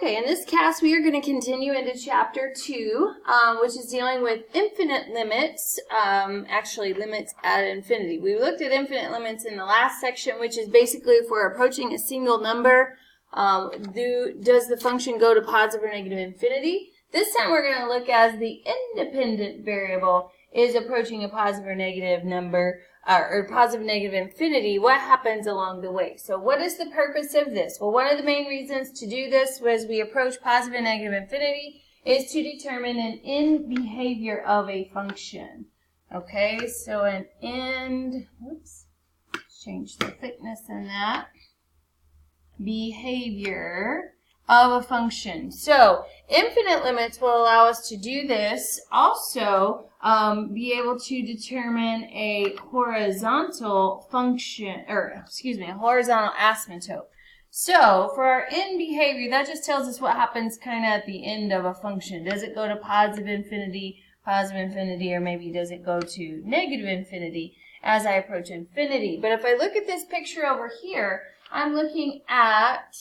Okay, in this cast we are going to continue into chapter 2, which is dealing with infinite limits, actually limits at infinity. We looked at infinite limits in the last section, which is basically if we're approaching a single number, does the function go to positive or negative infinity? This time we're going to look as the independent variable is approaching a positive or negative number, or positive negative infinity. What happens along the way? So what is the purpose of this? Well, one of the main reasons to do this as we approach positive and negative infinity is to determine an end behavior of a function. Okay, so an end, let's change the thickness in that, behavior of a function. So infinite limits will allow us to do this. Also, be able to determine a horizontal function, or excuse me, a horizontal asymptote. So for our end behavior, that just tells us what happens kind of at the end of a function. Does it go to positive infinity, or maybe does it go to negative infinity as I approach infinity? But if I look at this picture over here, I'm looking at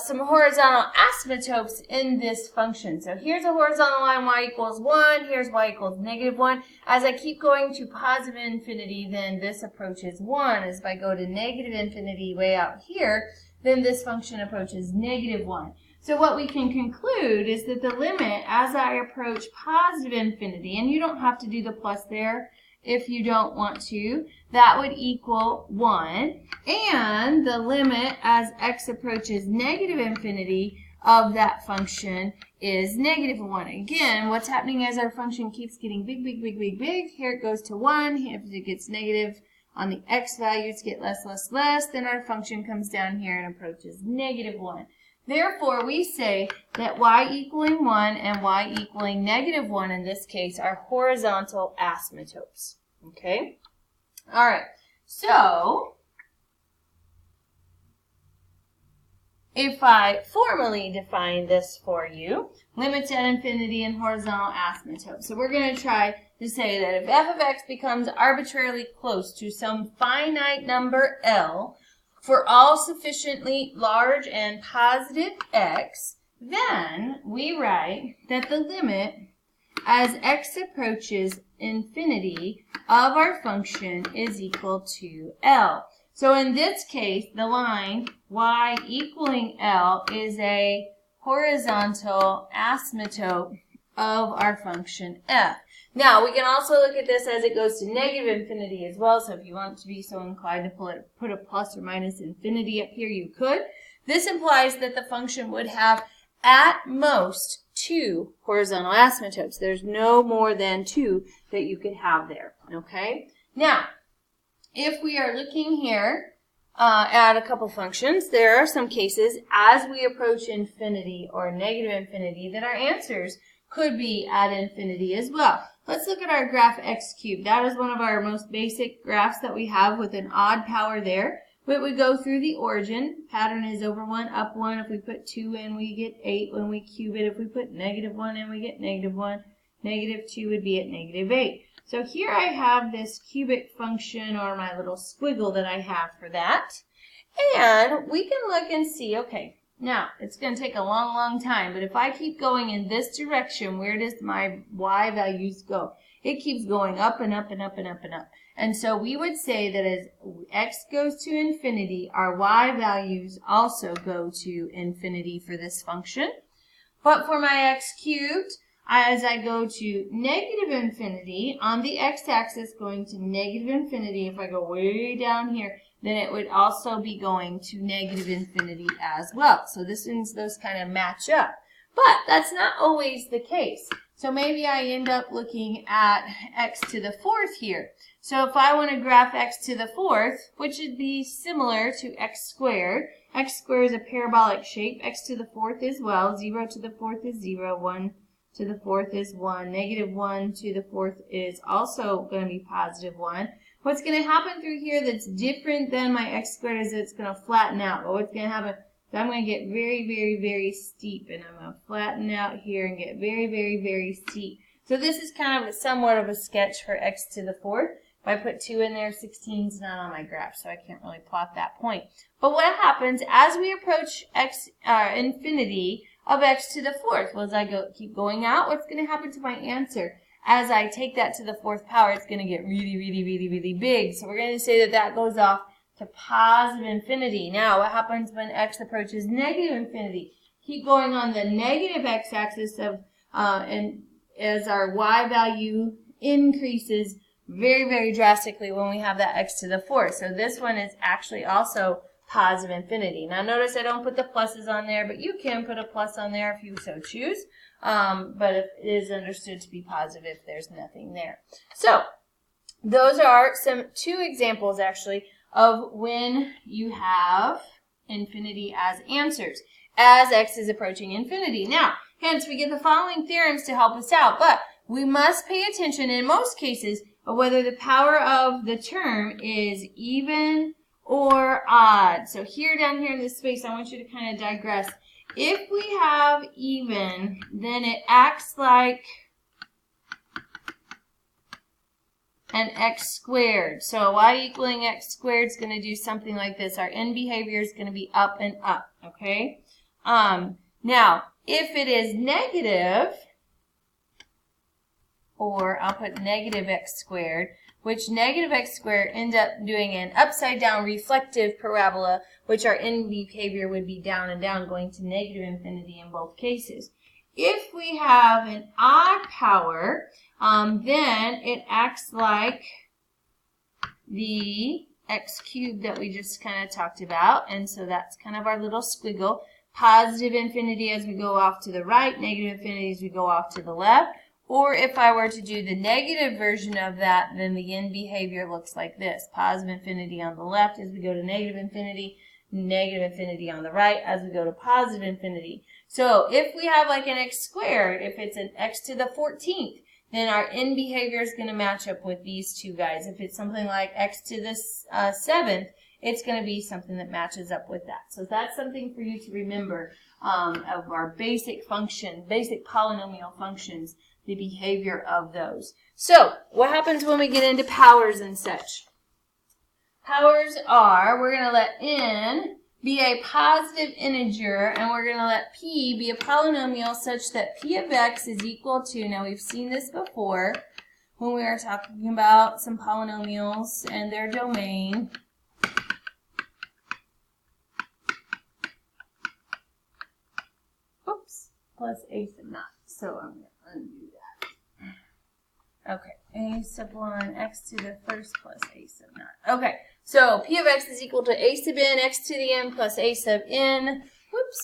some horizontal asymptotes in this function. So here's a horizontal line, y equals 1. Here's y equals negative 1. As I keep going to positive infinity, then this approaches 1. As if I go to negative infinity way out here, then this function approaches negative 1. So what we can conclude is that the limit as I approach positive infinity, and you don't have to do the plus there if you don't want to, that would equal 1. And the limit as x approaches negative infinity of that function is negative 1. Again, what's happening as our function keeps getting big, here it goes to 1. If it gets negative on the x values, get less, then our function comes down here and approaches negative 1. Therefore, we say that y equaling 1 and y equaling negative 1 in this case are horizontal asymptotes. Okay? All right. So, if I formally define this for you, limits at infinity and horizontal asymptote. So we're going to try to say that if f of x becomes arbitrarily close to some finite number L, for all sufficiently large and positive x, then we write that the limit as x approaches infinity of our function is equal to L. So in this case, the line y equaling L is a horizontal asymptote of our function f. Now, we can also look at this as it goes to negative infinity as well. So if you want to be so inclined to put a plus or minus infinity up here, you could. This implies that the function would have at most 2 horizontal asymptotes. There's no more than 2 that you could have there. Okay? Now, if we are looking here at a couple functions, there are some cases as we approach infinity or negative infinity that our answers could be at infinity as well. Let's look at our graph x cubed. That is one of our most basic graphs that we have with an odd power there. But we go through the origin. Pattern is over 1, up 1. If we put 2 in, we get 8 when we cube it. If we put negative 1 in, we get negative 1. Negative 2 would be at negative 8. So here I have this cubic function, or my little squiggle that I have for that. And we can look and see, okay, now it's going to take a long time, but if I keep going in this direction, where does my y values go? It keeps going up and up and up and up and up. And so we would say that as x goes to infinity, our y values also go to infinity for this function. But for my x cubed, as I go to negative infinity, on the x-axis going to negative infinity, if I go way down here, then it would also be going to negative infinity as well. So this means those kind of match up. But that's not always the case. So maybe I end up looking at x to the 4th here. So if I want to graph x to the 4th, which would be similar to x squared is a parabolic shape. X to the 4th is well. 0 to the 4th is 0. 1 to the 4th is 1. Negative 1 to the 4th is also going to be positive 1. What's going to happen through here that's different than my x squared is it's going to flatten out. But what's going to happen, so I'm going to get very steep, and I'm going to flatten out here and get very steep. So this is kind of somewhat of a sketch for x to the 4th. If I put 2 in there, 16 is not on my graph, so I can't really plot that point. But what happens as we approach infinity of x to the 4th? Well, as I keep going out, what's going to happen to my answer? As I take that to the 4th power, it's going to get really, really, really, really big. So we're going to say that that goes off to positive infinity. Now, what happens when x approaches negative infinity? Keep going on the negative x-axis and as our y value increases very, very drastically when we have that x to the 4th. So this one is actually also positive infinity. Now notice I don't put the pluses on there, but you can put a plus on there if you so choose. But it is understood to be positive if there's nothing there. So those are two examples actually of when you have infinity as answers, as x is approaching infinity. Now, hence we get the following theorems to help us out, but we must pay attention in most cases of whether the power of the term is even or odd. So here, down here in this space, I want you to kind of digress. If we have even, then it acts like an x squared. So y equaling x squared is going to do something like this. Our end behavior is going to be up and up, okay? Now, if it is negative, or I'll put negative x squared, which negative x squared ends up doing an upside down reflective parabola, which our end behavior would be down and down, going to negative infinity in both cases. If we have an odd power, then it acts like the x cubed that we just kind of talked about, and so that's kind of our little squiggle. Positive infinity as we go off to the right, negative infinity as we go off to the left. Or if I were to do the negative version of that, then the end behavior looks like this. Positive infinity on the left as we go to negative infinity on the right as we go to positive infinity. So if we have like an x squared, if it's an x to the 14th, then our end behavior is going to match up with these two guys. If it's something like x to the 7th, it's going to be something that matches up with that. So that's something for you to remember of our basic function, basic polynomial functions, the behavior of those. So what happens when we get into powers and such? Powers are, we're going to let n be a positive integer, and we're going to let p be a polynomial such that p of x is equal to, now we've seen this before when we were talking about some polynomials and their domain. Oops, plus a sub naught. So I'm going to undo that. Okay, a sub 1, x to the first plus a sub naught. Okay, so p of x is equal to a sub n, x to the n plus a sub n,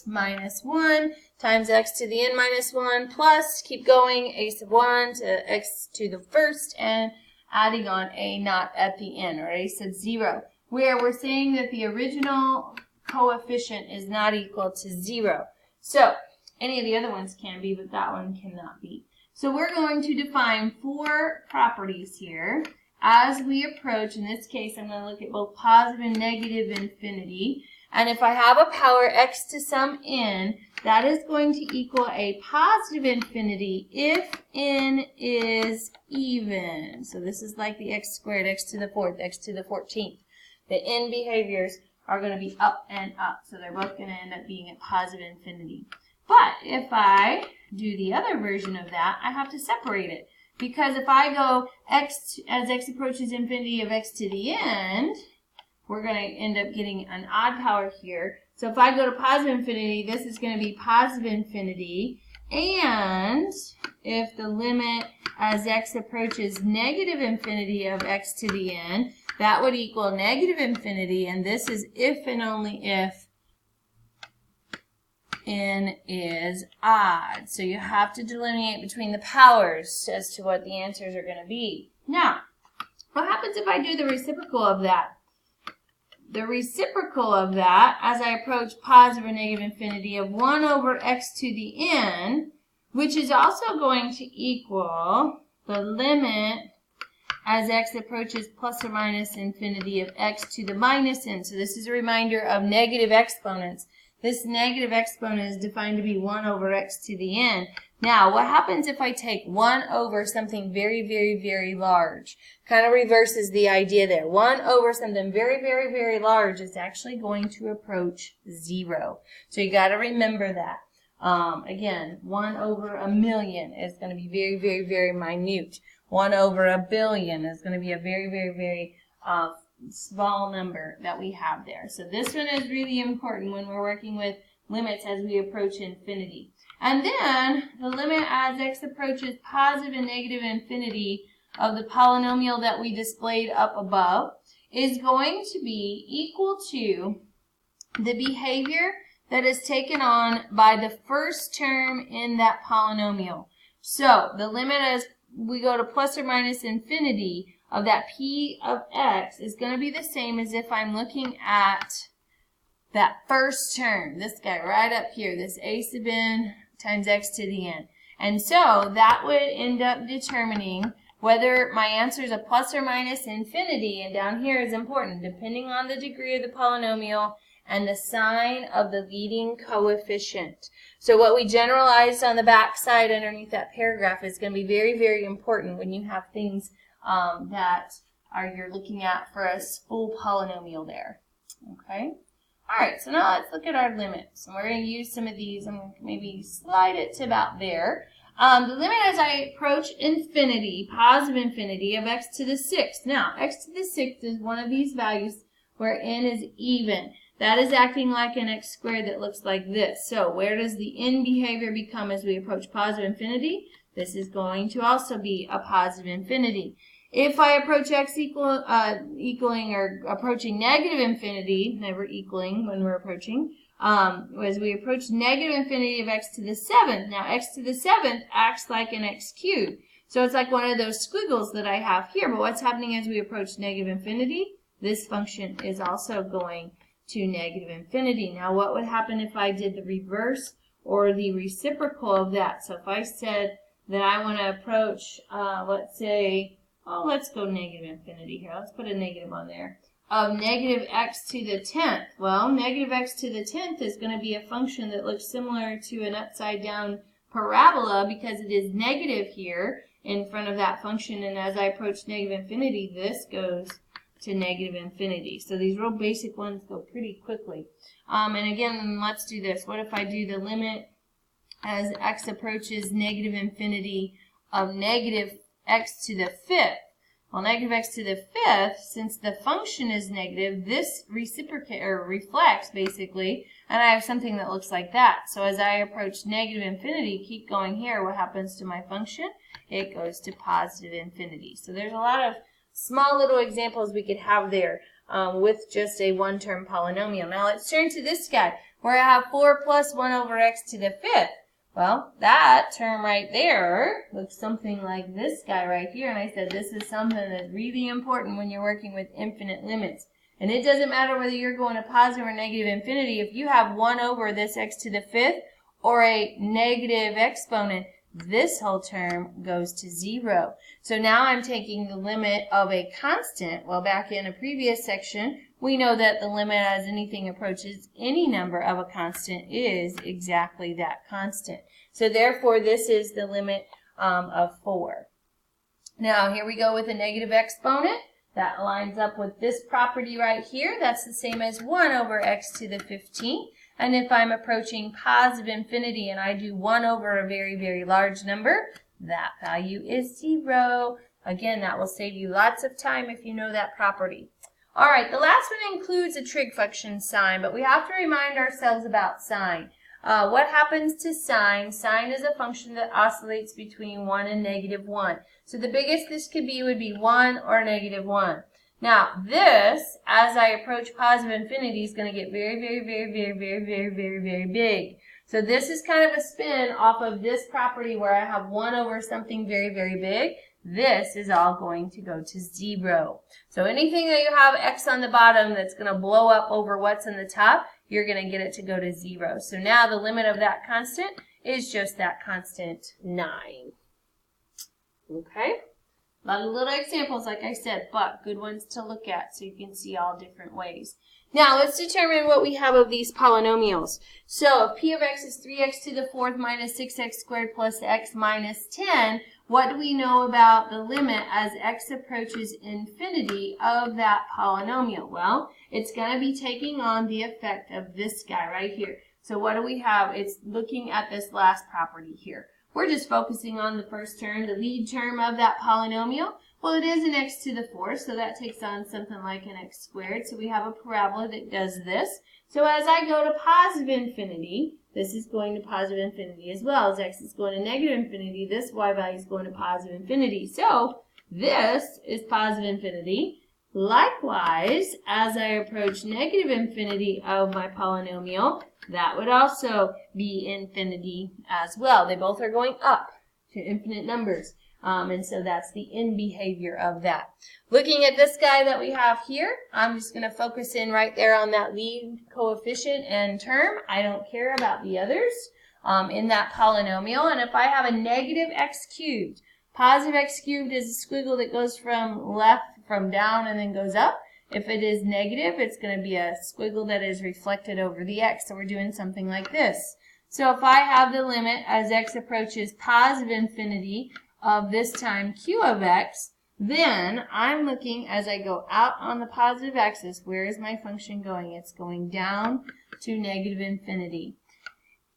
minus 1 times x to the n minus 1 plus, keep going, a sub 1 to x to the first and adding on a naught at the end, or a sub 0, where we're saying that the original coefficient is not equal to 0. So any of the other ones can be, but that one cannot be. So we're going to define 4 properties here as we approach. In this case, I'm going to look at both positive and negative infinity. And if I have a power x to some n, that is going to equal a positive infinity if n is even. So this is like the x squared, x to the 4th, x to the 14th. The n behaviors are going to be up and up. So they're both going to end up being a positive infinity. But if I do the other version of that, I have to separate it. Because if I go x as x approaches infinity of x to the end, we're going to end up getting an odd power here. So if I go to positive infinity, this is going to be positive infinity. And if the limit as x approaches negative infinity of x to the n, that would equal negative infinity. And this is if and only if n is odd. So you have to delineate between the powers as to what the answers are going to be. Now, what happens if I do the reciprocal of that? The reciprocal of that, as I approach positive or negative infinity of 1 over x to the n, which is also going to equal the limit as x approaches plus or minus infinity of x to the minus n. So this is a reminder of negative exponents. this negative exponent is defined to be 1 over x to the n. Now, what happens if I take 1 over something very, very, very large? Kind of reverses the idea there. 1 over something very, very, very large is actually going to approach 0. So you got to remember that. Again, 1 over a million is going to be very, very, very minute. 1 over a billion is going to be a very, very, very small number that we have there. So this one is really important when we're working with limits as we approach infinity. And then the limit as x approaches positive and negative infinity of the polynomial that we displayed up above is going to be equal to the behavior that is taken on by the first term in that polynomial. So the limit as we go to plus or minus infinity of that p of x is going to be the same as if I'm looking at that first term, this guy right up here, this a sub n times x to the n. And so that would end up determining whether my answer is a plus or minus infinity, and down here is important, depending on the degree of the polynomial and the sign of the leading coefficient. So what we generalized on the back side underneath that paragraph is going to be very, very important when you have things that you're looking at for a full polynomial there. Okay? All right, so now let's look at our limits. And we're going to use some of these. I'm going to maybe slide it to about there. The limit as I approach infinity, positive infinity, of x to the 6th. Now, x to the 6th is one of these values where n is even. That is acting like an x squared that looks like this. So where does the n behavior become as we approach positive infinity? This is going to also be a positive infinity. If I approach x equaling or approaching negative infinity, never equaling when we're approaching, as we approach negative infinity of x to the 7th. Now x to the 7th acts like an x cubed. So it's like one of those squiggles that I have here. But what's happening as we approach negative infinity? This function is also going to negative infinity. Now what would happen if I did the reverse or the reciprocal of that? So if I said that I want to approach, let's say, let's go negative infinity here. Let's put a negative on there. Of negative x to the 10th. Well, negative x to the 10th is going to be a function that looks similar to an upside down parabola because it is negative here in front of that function. And as I approach negative infinity, this goes to negative infinity. So these real basic ones go pretty quickly. And again, let's do this. What if I do the limit as x approaches negative infinity of negative x to the 5th? Well, negative x to the 5th, since the function is negative, this reflects basically, and I have something that looks like that. So as I approach negative infinity, keep going here, what happens to my function? It goes to positive infinity. So there's a lot of small little examples we could have there with just a one-term polynomial. Now let's turn to this guy, where I have 4 plus 1 over x to the 5th. Well, that term right there looks something like this guy right here. And I said this is something that's really important when you're working with infinite limits. And it doesn't matter whether you're going to positive or negative infinity. If you have 1 over this x to the 5th or a negative exponent, this whole term goes to 0. So now I'm taking the limit of a constant. Well, back in a previous section, we know that the limit as anything approaches any number of a constant is exactly that constant. So therefore, this is the limit of 4. Now, here we go with a negative exponent. That lines up with this property right here. That's the same as 1 over x to the 15th. And if I'm approaching positive infinity and I do 1 over a very, very large number, that value is 0. Again, that will save you lots of time if you know that property. All right, the last one includes a trig function sign, but we have to remind ourselves about sign. What happens to sign? Sign is a function that oscillates between 1 and negative 1. So the biggest this could be would be 1 or negative 1. Now, this, as I approach positive infinity, is going to get very, very, very, very, very, very, very, very big. So this is kind of a spin off of this property where I have 1 over something very, very big. This is all going to go to 0. So anything that you have x on the bottom that's going to blow up over what's on the top, you're going to get it to go to 0. So now the limit of that constant is just that constant 9. Okay? A lot of little examples, like I said, but good ones to look at so you can see all different ways. Now, let's determine what we have of these polynomials. So, if p of x is 3x to the 4th minus 6x squared plus x minus 10, what do we know about the limit as x approaches infinity of that polynomial? Well, it's going to be taking on the effect of this guy right here. So, what do we have? It's looking at this last property here. We're just focusing on the first term, the lead term of that polynomial. Well, it is an x to the 4th, so that takes on something like an x squared. So we have a parabola that does this. So as I go to positive infinity, this is going to positive infinity as well. As x is going to negative infinity, this y value is going to positive infinity. So this is positive infinity. Likewise, as I approach negative infinity of my polynomial, that would also be infinity as well. They both are going up to infinite numbers. And so that's the end behavior of that. Looking at this guy that we have here, I'm just going to focus in right there on that lead coefficient and term. I don't care about the others in that polynomial. And if I have a negative x cubed, positive x cubed is a squiggle that goes from down and then goes up. If it is negative, it's going to be a squiggle that is reflected over the x. So we're doing something like this. So if I have the limit as x approaches positive infinity of this time q of x, then I'm looking as I go out on the positive axis, where is my function going? It's going down to negative infinity.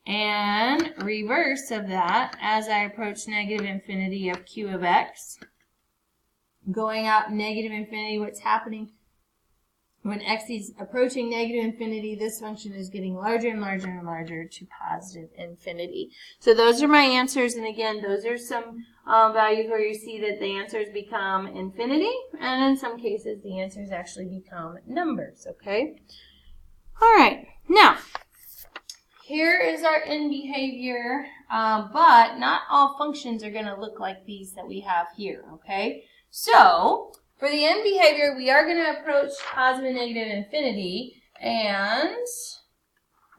And reverse of that, as I approach negative infinity of q of x, going out negative infinity, what's happening? When x is approaching negative infinity, this function is getting larger and larger and larger to positive infinity. So those are my answers. And again, those are some values where you see that the answers become infinity. And in some cases, the answers actually become numbers. Okay? All right. Now, here is our end behavior. But not all functions are going to look like these that we have here. Okay? So, for the end behavior, we are going to approach positive and negative infinity, and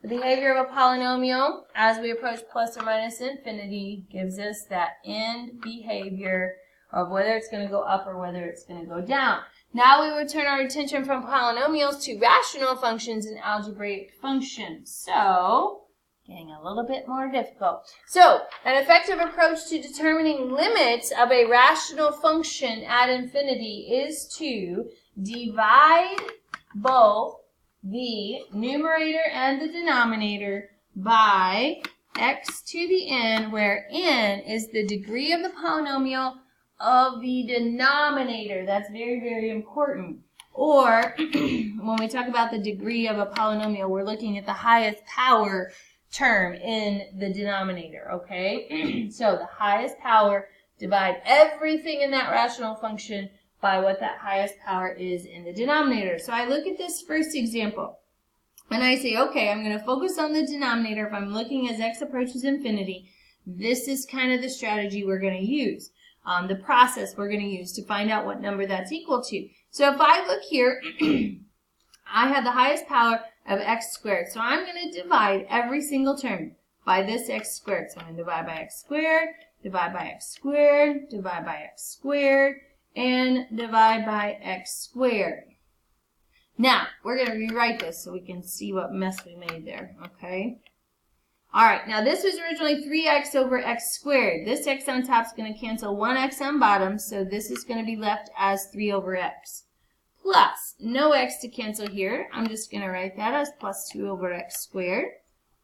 the behavior of a polynomial as we approach plus or minus infinity gives us that end behavior of whether it's going to go up or whether it's going to go down. Now we will turn our attention from polynomials to rational functions and algebraic functions. So, getting a little bit more difficult. So, an effective approach to determining limits of a rational function at infinity is to divide both the numerator and the denominator by x to the n, where n is the degree of the polynomial of the denominator. That's very, very important. Or, when we talk about the degree of a polynomial, we're looking at the highest power term in the denominator, okay? So the highest power, divide everything in that rational function by what that highest power is in the denominator. So I look at this first example, and I say, okay, I'm going to focus on the denominator. If I'm looking as x approaches infinity, this is kind of the strategy we're going to use, the process we're going to use to find out what number that's equal to. So if I look here, I have the highest power of x squared. So I'm going to divide every single term by this x squared. So I'm going to divide by x squared, divide by x squared, divide by x squared, and divide by x squared. Now, we're going to rewrite this so we can see what mess we made there, okay? All right, now this was originally 3x over x squared. This x on top is going to cancel one x on bottom, so this is going to be left as 3 over x. Plus, no x to cancel here. I'm just going to write that as plus 2 over x squared.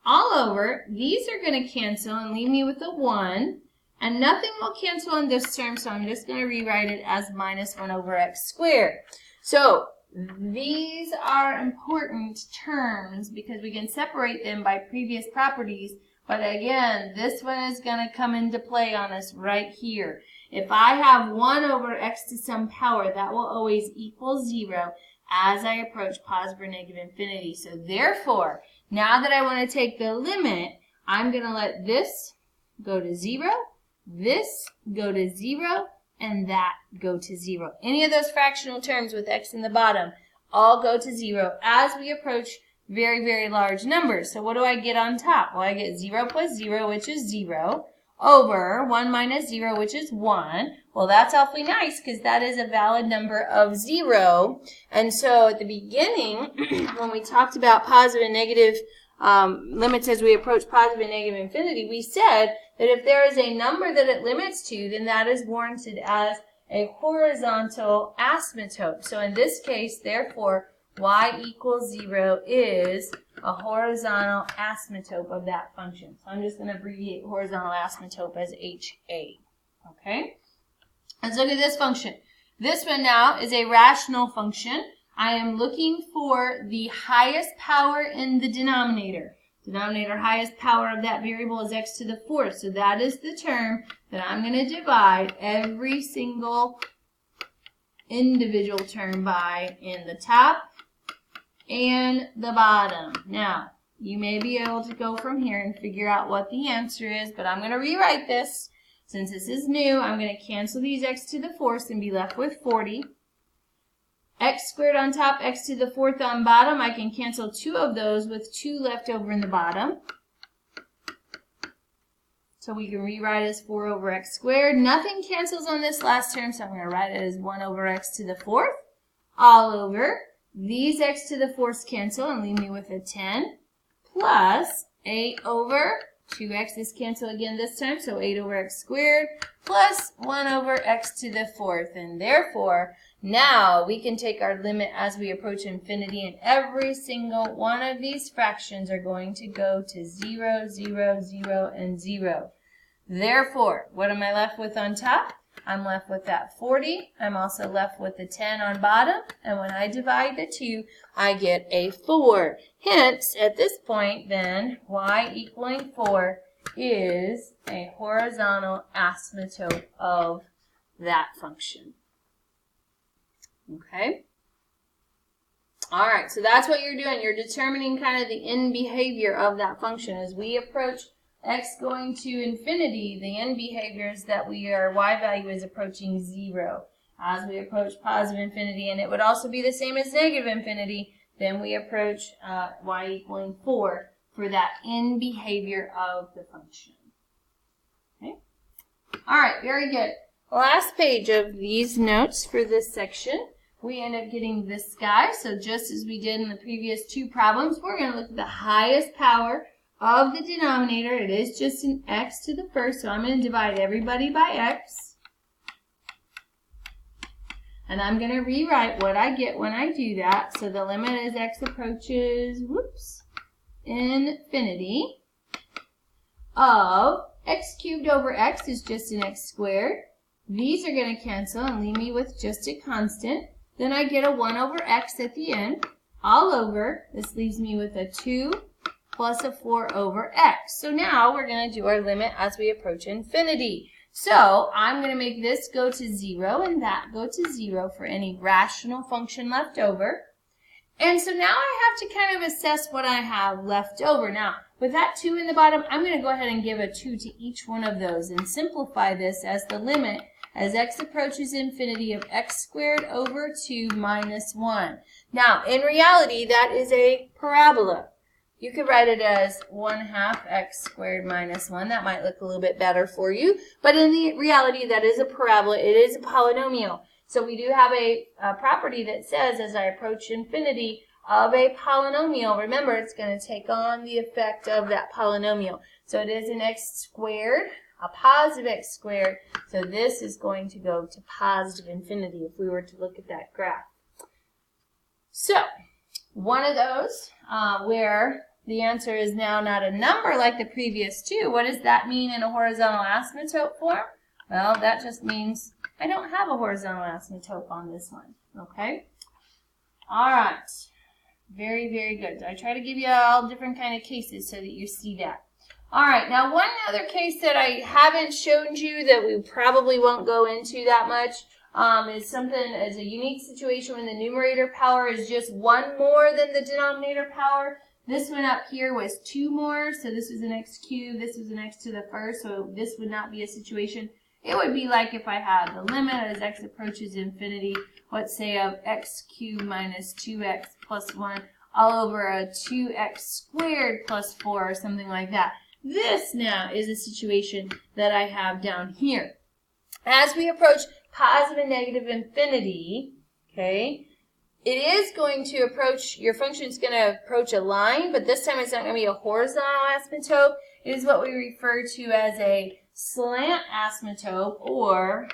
All over, these are going to cancel and leave me with a 1. And nothing will cancel on this term, so I'm just going to rewrite it as minus 1 over x squared. So, these are important terms because we can separate them by previous properties. But again, this one is going to come into play on us right here. If I have 1 over x to some power, that will always equal 0 as I approach positive or negative infinity. So therefore, now that I want to take the limit, I'm going to let this go to 0, this go to 0, and that go to 0. Any of those fractional terms with x in the bottom all go to 0 as we approach very, very large numbers. So what do I get on top? Well, I get 0 plus 0, which is 0, over 1 minus 0, which is 1. Well, that's awfully nice because that is a valid number of 0. And so at the beginning, when we talked about positive and negative limits as we approach positive and negative infinity, we said that if there is a number that it limits to, then that is warranted as a horizontal asymptote. So in this case, therefore, y equals 0 is a horizontal asymptote of that function. So I'm just going to abbreviate horizontal asymptote as HA. Okay? Let's look at this function. This one now is a rational function. I am looking for the highest power in the denominator. Denominator highest power of that variable is x to the 4th. So that is the term that I'm going to divide every single individual term by in the top and the bottom. Now, you may be able to go from here and figure out what the answer is, but I'm going to rewrite this. Since this is new, I'm going to cancel these x to the 4th and be left with 40. X squared on top, x to the 4th on bottom. I can cancel 2 of those with 2 left over in the bottom. So we can rewrite it as 4 over x squared. Nothing cancels on this last term, so I'm going to write it as 1 over x to the 4th all over. These x to the 4th cancel and leave me with a 10 plus 8 over 2x's cancel again this time, so 8 over x squared plus 1 over x to the 4th. And therefore, now we can take our limit as we approach infinity, and every single one of these fractions are going to go to 0, 0, 0, and 0. Therefore, what am I left with on top? I'm left with that 40. I'm also left with the 10 on bottom. And when I divide the 2, I get a 4. Hence, at this point, then, y equaling 4 is a horizontal asymptote of that function. Okay? All right, so that's what you're doing. You're determining kind of the end behavior of that function. As we approach x going to infinity, the end behavior is that y value is approaching 0. As we approach positive infinity, and it would also be the same as negative infinity, then we approach y equaling 4 for that end behavior of the function. Okay? All right, very good. Last page of these notes for this section, we end up getting this guy. So just as we did in the previous 2 problems, we're going to look at the highest power of the denominator. It is just an x to the 1st, so I'm going to divide everybody by x. And I'm going to rewrite what I get when I do that. So the limit as x approaches, infinity of x cubed over x is just an x squared. These are going to cancel and leave me with just a constant. Then I get a 1 over x at the end, all over. This leaves me with a 2 plus a 4 over x. So now we're going to do our limit as we approach infinity. So I'm going to make this go to 0 and that go to 0 for any rational function left over. And so now I have to kind of assess what I have left over. Now, with that 2 in the bottom, I'm going to go ahead and give a 2 to each one of those and simplify this as the limit as x approaches infinity of x squared over 2 minus 1. Now, in reality, that is a parabola. You could write it as 1/2 x squared minus 1. That might look a little bit better for you. But in the reality, that is a parabola. It is a polynomial. So we do have a property that says, as I approach infinity of a polynomial, remember, it's going to take on the effect of that polynomial. So it is an x squared, a positive x squared. So this is going to go to positive infinity if we were to look at that graph. So one of those where the answer is now not a number like the previous 2. What does that mean in a horizontal asymptote form? Well, that just means I don't have a horizontal asymptote on this one. Okay? All right. Very, very good. I try to give you all different kind of cases so that you see that. All right. Now, one other case that I haven't shown you that we probably won't go into that much is something as a unique situation when the numerator power is just 1 more than the denominator power. This one up here was 2 more, so this was an x cubed, this was an x to the 1st, so this would not be a situation. It would be like if I had the limit as x approaches infinity, let's say of x cubed minus 2x plus 1 all over a 2x squared plus 4 or something like that. This now is a situation that I have down here. As we approach positive and negative infinity, okay, it is going to approach, your function is going to approach a line, but this time it's not going to be a horizontal asymptote. It is what we refer to as a slant asymptote or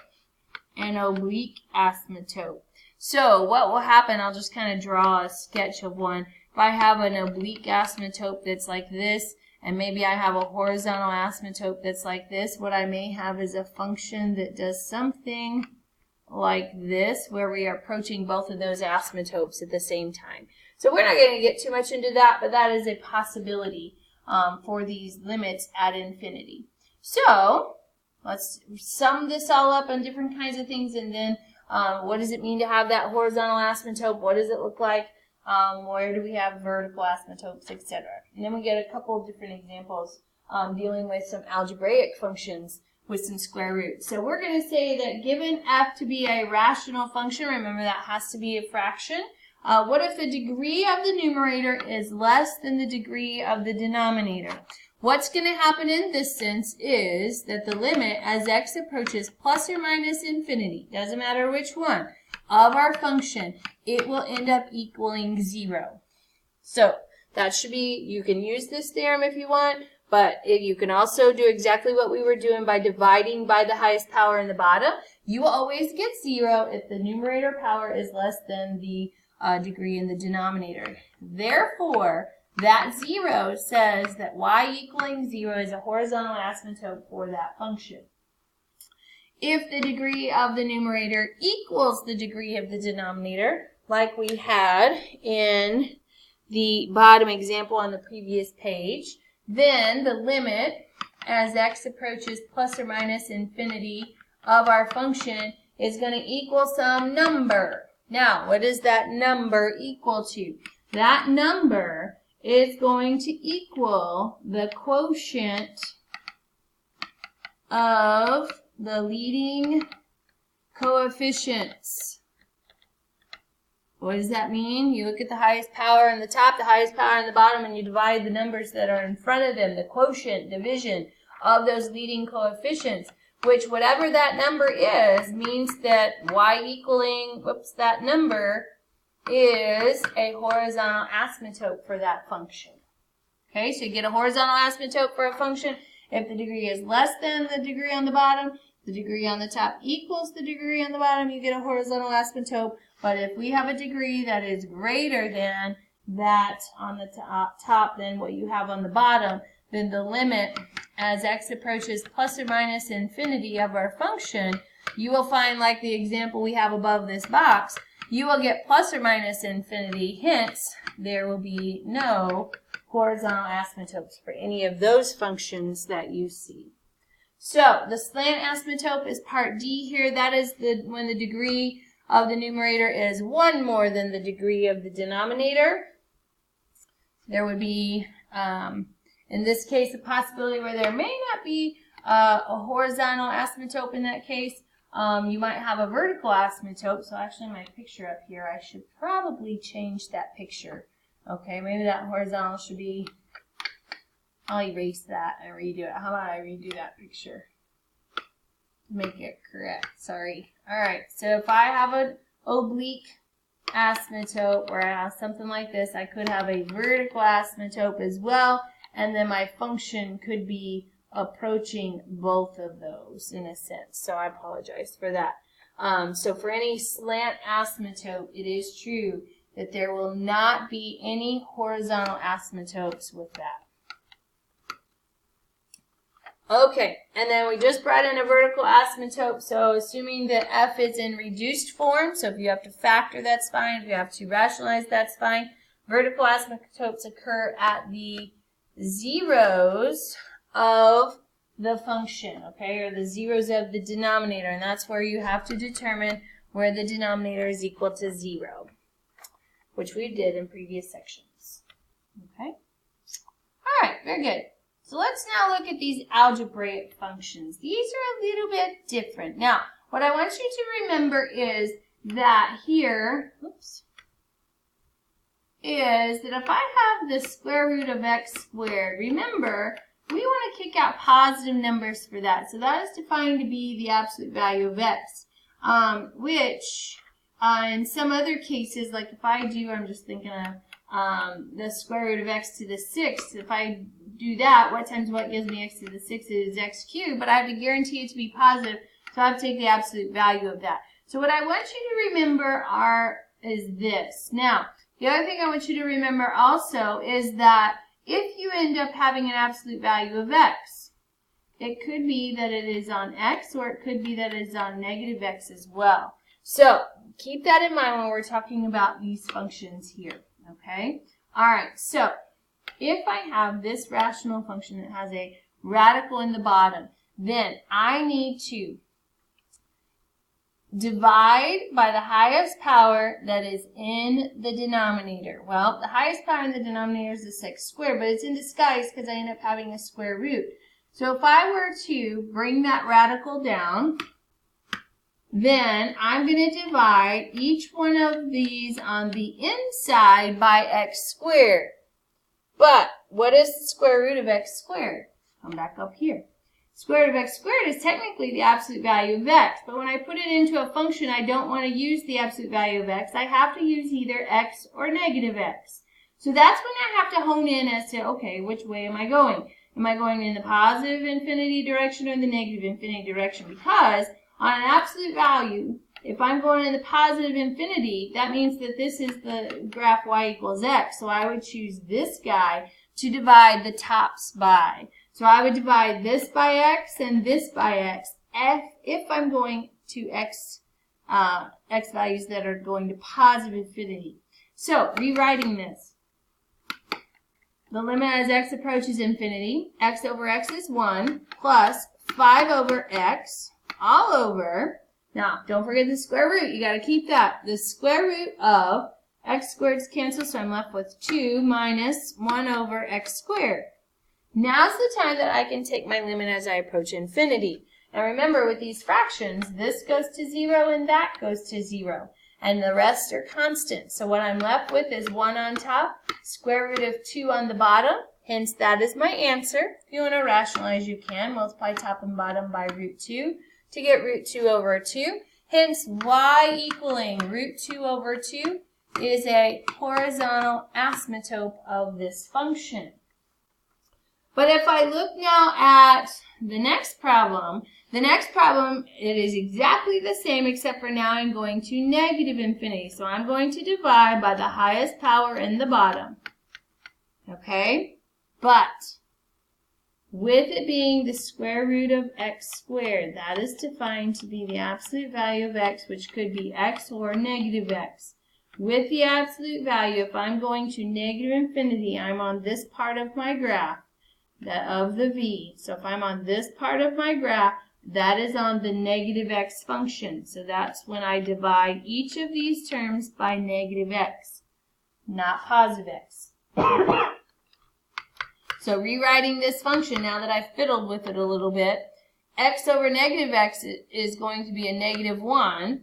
an oblique asymptote. So what will happen, I'll just kind of draw a sketch of one. If I have an oblique asymptote that's like this, and maybe I have a horizontal asymptote that's like this, what I may have is a function that does something like this, where we are approaching both of those asymptotes at the same time. So we're not going to get too much into that, but that is a possibility for these limits at infinity. So let's sum this all up on different kinds of things, and then what does it mean to have that horizontal asymptote? What does it look like? Where do we have vertical asymptotes, etc. And then we get a couple of different examples dealing with some algebraic functions with some square roots. So we're going to say that given f to be a rational function, remember that has to be a fraction, what if the degree of the numerator is less than the degree of the denominator? What's going to happen in this sense is that the limit as x approaches plus or minus infinity, doesn't matter which one, of our function, it will end up equaling 0. So that should be, you can use this theorem if you want, but you can also do exactly what we were doing by dividing by the highest power in the bottom. You will always get 0 if the numerator power is less than the degree in the denominator. Therefore, that 0 says that y equaling 0 is a horizontal asymptote for that function. If the degree of the numerator equals the degree of the denominator, like we had in the bottom example on the previous page, then the limit as x approaches plus or minus infinity of our function is going to equal some number. Now, what is that number equal to? That number is going to equal the quotient of the leading coefficients. What does that mean? You look at the highest power in the top, the highest power in the bottom, and you divide the numbers that are in front of them, the quotient division of those leading coefficients, which whatever that number is means that y equaling, that number is a horizontal asymptote for that function. Okay, so you get a horizontal asymptote for a function if the degree is less than the degree on the bottom, the degree on the top equals the degree on the bottom, you get a horizontal asymptote. But if we have a degree that is greater than that on the top than what you have on the bottom, then the limit as x approaches plus or minus infinity of our function, you will find, like the example we have above this box, you will get plus or minus infinity. Hence, there will be no horizontal asymptotes for any of those functions that you see. So the slant asymptote is part D here. That is when the degree of the numerator is 1 more than the degree of the denominator. There would be, in this case, a possibility where there may not be a horizontal asymptote in that case. You might have a vertical asymptote. So actually my picture up here, I should probably change that picture. Okay, maybe that horizontal should be, I'll erase that and redo it. How about I redo that picture? Make it correct, sorry. Alright, so if I have an oblique asymptote where I have something like this, I could have a vertical asymptote as well, and then my function could be approaching both of those in a sense. So I apologize for that. So for any slant asymptote, it is true that there will not be any horizontal asymptotes with that. Okay, and then we just brought in a vertical asymptote, so assuming that f is in reduced form, so if you have to factor, that's fine. If you have to rationalize, that's fine. Vertical asymptotes occur at the zeros of the function, okay, or the zeros of the denominator, and that's where you have to determine where the denominator is equal to 0, which we did in previous sections. Okay? All right, very good. So let's now look at these algebraic functions. These are a little bit different. Now, what I want you to remember is that here, is that if I have the square root of x squared, remember we want to kick out positive numbers for that. So that is defined to be the absolute value of x, which in some other cases, like if I do, I'm just thinking of the square root of x to the 6th. If I do that, what times what gives me x to the 6th is x cubed, but I have to guarantee it to be positive, so I have to take the absolute value of that. So what I want you to remember is this. Now, the other thing I want you to remember also is that if you end up having an absolute value of x, it could be that it is on x, or it could be that it is on negative x as well. So keep that in mind when we're talking about these functions here, okay? All right, so if I have this rational function that has a radical in the bottom, then I need to divide by the highest power that is in the denominator. Well, the highest power in the denominator is the x squared, but it's in disguise because I end up having a square root. So if I were to bring that radical down, then I'm going to divide each one of these on the inside by x squared. But what is the square root of x squared? Come back up here. Square root of x squared is technically the absolute value of x, but when I put it into a function, I don't want to use the absolute value of x. I have to use either x or negative x. So that's when I have to hone in as to, okay, which way am I going? Am I going in the positive infinity direction or the negative infinity direction? Because on an absolute value, if I'm going in the positive infinity, that means that this is the graph y equals x. So I would choose this guy to divide the tops by. So I would divide this by x and this by x if I'm going to x values that are going to positive infinity. So rewriting this, the limit as x approaches infinity, x over x is 1 plus 5 over x all over, now don't forget the square root, you got to keep that, the square root of x squared cancels, so I'm left with 2 minus 1 over x squared. Now's the time that I can take my limit as I approach infinity. Now remember, with these fractions, this goes to 0 and that goes to 0. And the rest are constant. So what I'm left with is 1 on top, square root of 2 on the bottom. Hence, that is my answer. If you want to rationalize, you can. Multiply top and bottom by root 2 to get root 2 over 2. Hence, y equaling root 2 over 2 is a horizontal asymptote of this function. But if I look now at the next problem, it is exactly the same except for now I'm going to negative infinity. So I'm going to divide by the highest power in the bottom. Okay? But with it being the square root of x squared, that is defined to be the absolute value of x, which could be x or negative x. With the absolute value, if I'm going to negative infinity, I'm on this part of my graph. Of the v. So if I'm on this part of my graph, that is on the negative x function. So that's when I divide each of these terms by negative x, not positive x. So rewriting this function, now that I've fiddled with it a little bit, x over negative x is going to be a negative 1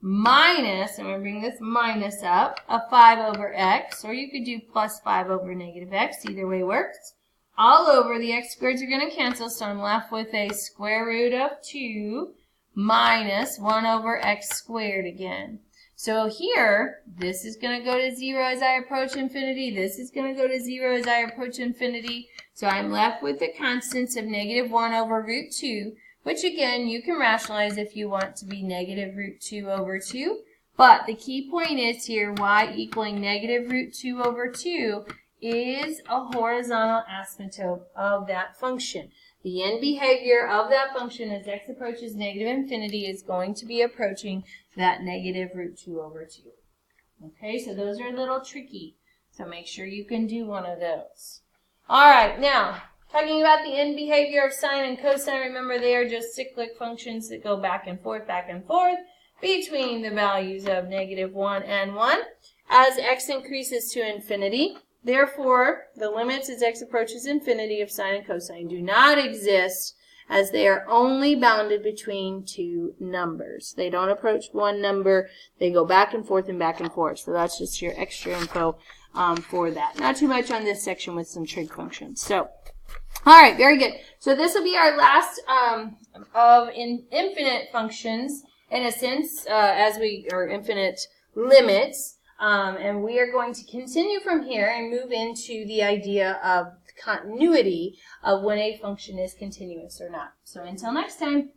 minus, I'm going to bring this minus up, a 5 over x, or you could do plus 5 over negative x, either way works. All over, the x squareds are going to cancel, so I'm left with a square root of 2 minus 1 over x squared again. So here, this is going to go to 0 as I approach infinity. This is going to go to 0 as I approach infinity. So I'm left with the constants of negative 1 over root 2, which again, you can rationalize if you want to be negative root 2 over 2. But the key point is here, y equaling negative root 2 over 2 is a horizontal asymptote of that function. The end behavior of that function as x approaches negative infinity is going to be approaching that negative root 2 over 2. Okay, so those are a little tricky. So make sure you can do one of those. All right, now, talking about the end behavior of sine and cosine, remember they are just cyclic functions that go back and forth between the values of negative 1 and 1. As x increases to infinity, therefore, the limits as x approaches infinity of sine and cosine do not exist, as they are only bounded between two numbers. They don't approach one number. They go back and forth and back and forth. So that's just your extra info for that. Not too much on this section with some trig functions. So All right, very good. So this will be our last of infinite functions, in a sense, or infinite limits. And we are going to continue from here and move into the idea of continuity of when a function is continuous or not. So until next time.